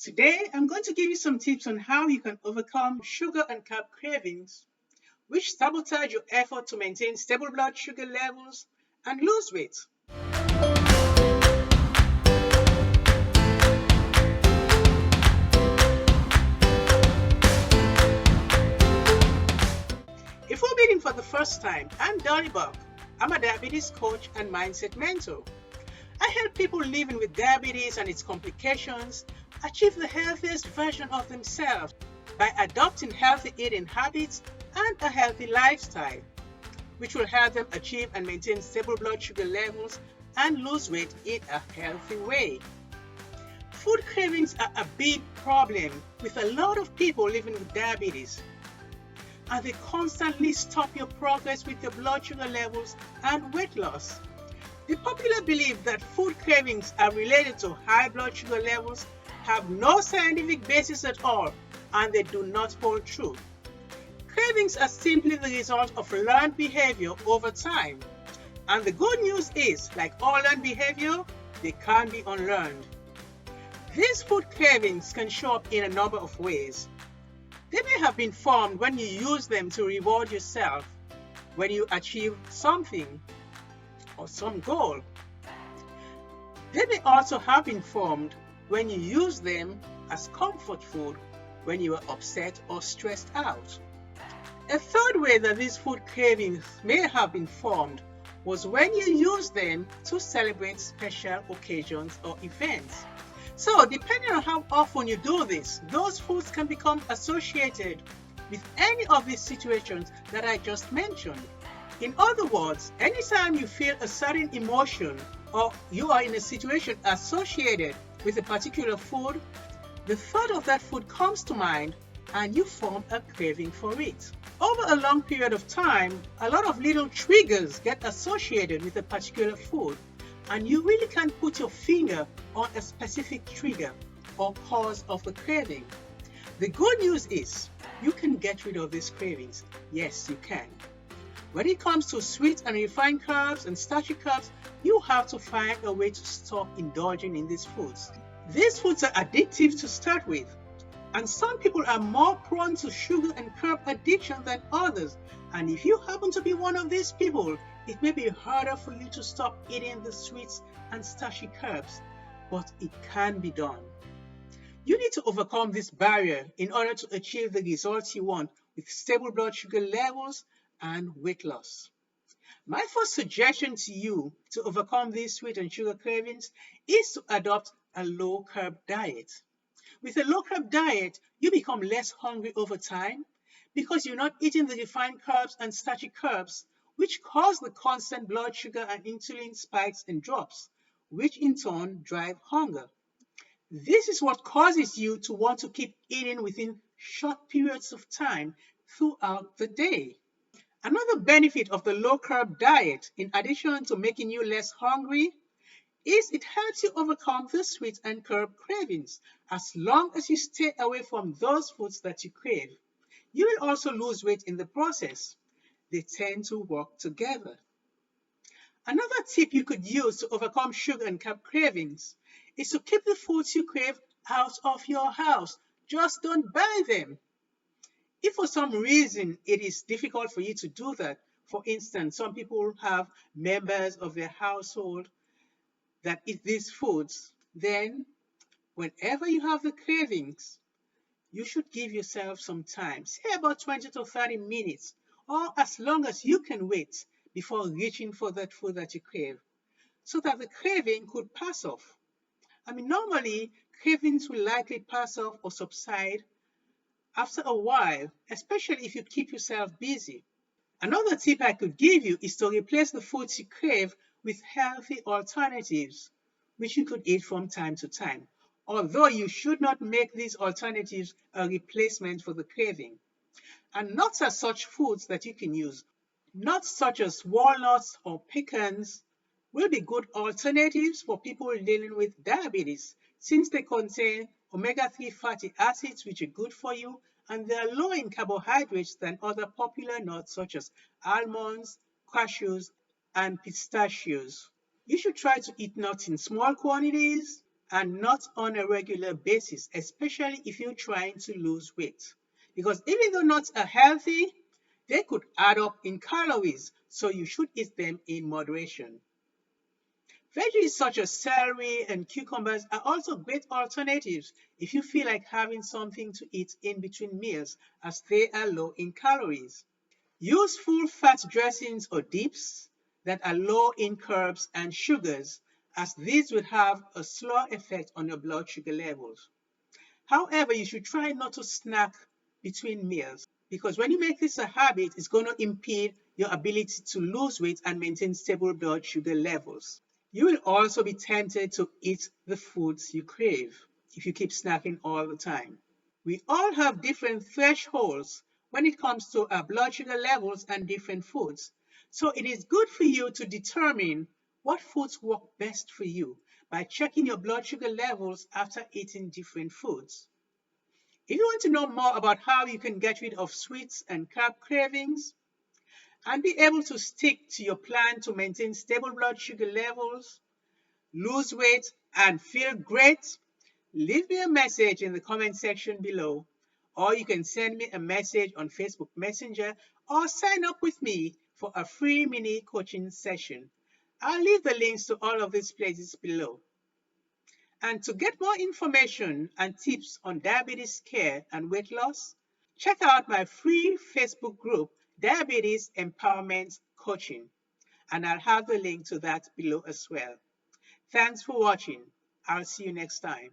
Today, I'm going to give you some tips on how you can overcome sugar and carb cravings, which sabotage your effort to maintain stable blood sugar levels and lose weight. If we're meeting for the first time, I'm Donnie Buck. I'm a diabetes coach and mindset mentor. I help people living with diabetes and its complications achieve the healthiest version of themselves by adopting healthy eating habits and a healthy lifestyle, which will help them achieve and maintain stable blood sugar levels and lose weight in a healthy way. Food cravings are a big problem with a lot of people living with diabetes, and they constantly stop your progress with your blood sugar levels and weight loss. The popular belief that food cravings are related to high blood sugar levels have no scientific basis at all, and they do not hold true. Cravings are simply the result of learned behavior over time. And the good news is, like all learned behavior, they can be unlearned. These food cravings can show up in a number of ways. They may have been formed when you use them to reward yourself when you achieve something or some goal. They may also have been formed when you use them as comfort food when you are upset or stressed out. A third way that these food cravings may have been formed was when you use them to celebrate special occasions or events. So, depending on how often you do this, those foods can become associated with any of these situations that I just mentioned. In other words, anytime you feel a certain emotion or you are in a situation associated with a particular food, the thought of that food comes to mind and you form a craving for it. Over a long period of time, a lot of little triggers get associated with a particular food, and you really can't put your finger on a specific trigger or cause of the craving. The good news is you can get rid of these cravings. Yes, you can. When it comes to sweet and refined carbs and starchy carbs, you have to find a way to stop indulging in these foods. These foods are addictive to start with, and some people are more prone to sugar and carb addiction than others. And if you happen to be one of these people, it may be harder for you to stop eating the sweets and starchy carbs, but it can be done. You need to overcome this barrier in order to achieve the results you want with stable blood sugar levels and weight loss. My first suggestion to you to overcome these sweet and sugar cravings is to adopt a low carb diet. With a low carb diet, you become less hungry over time because you're not eating the refined carbs and starchy carbs, which cause the constant blood sugar and insulin spikes and drops, which in turn drive hunger. This is what causes you to want to keep eating within short periods of time throughout the day. Another benefit of the low carb diet, in addition to making you less hungry, is it helps you overcome the sweet and carb cravings as long as you stay away from those foods that you crave. You will also lose weight in the process. They tend to work together. Another tip you could use to overcome sugar and carb cravings is to keep the foods you crave out of your house. Just don't buy them. If for some reason it is difficult for you to do that, for instance, some people have members of their household that eat these foods, then whenever you have the cravings, you should give yourself some time, say about 20 to 30 minutes, or as long as you can wait before reaching for that food that you crave, so that the craving could pass off. Normally, cravings will likely pass off or subside after a while, especially if you keep yourself busy. Another tip I could give you is to replace the foods you crave with healthy alternatives, which you could eat from time to time, although you should not make these alternatives a replacement for the craving. And nuts are such foods that you can use. Nuts such as walnuts or pecans will be good alternatives for people dealing with diabetes since they contain omega-3 fatty acids, which are good for you, and they are low in carbohydrates than other popular nuts such as almonds, cashews, and pistachios. You should try to eat nuts in small quantities and not on a regular basis, especially if you're trying to lose weight. Because even though nuts are healthy, they could add up in calories, so you should eat them in moderation. Veggies such as celery and cucumbers are also great alternatives if you feel like having something to eat in between meals, as they are low in calories. Use full fat dressings or dips that are low in carbs and sugars, as these will have a slow effect on your blood sugar levels. However, you should try not to snack between meals, because when you make this a habit, it's going to impede your ability to lose weight and maintain stable blood sugar levels. You will also be tempted to eat the foods you crave if you keep snacking all the time. We all have different thresholds when it comes to our blood sugar levels and different foods. So it is good for you to determine what foods work best for you by checking your blood sugar levels after eating different foods. If you want to know more about how you can get rid of sweets and carb cravings and be able to stick to your plan to maintain stable blood sugar levels, lose weight, and feel great, leave me a message in the comment section below, or you can send me a message on Facebook Messenger or sign up with me for a free mini coaching session. I'll leave the links to all of these places below. And to get more information and tips on diabetes care and weight loss, check out my free Facebook group, Diabetes Empowerment Coaching, and I'll have the link to that below as well. Thanks for watching. I'll see you next time.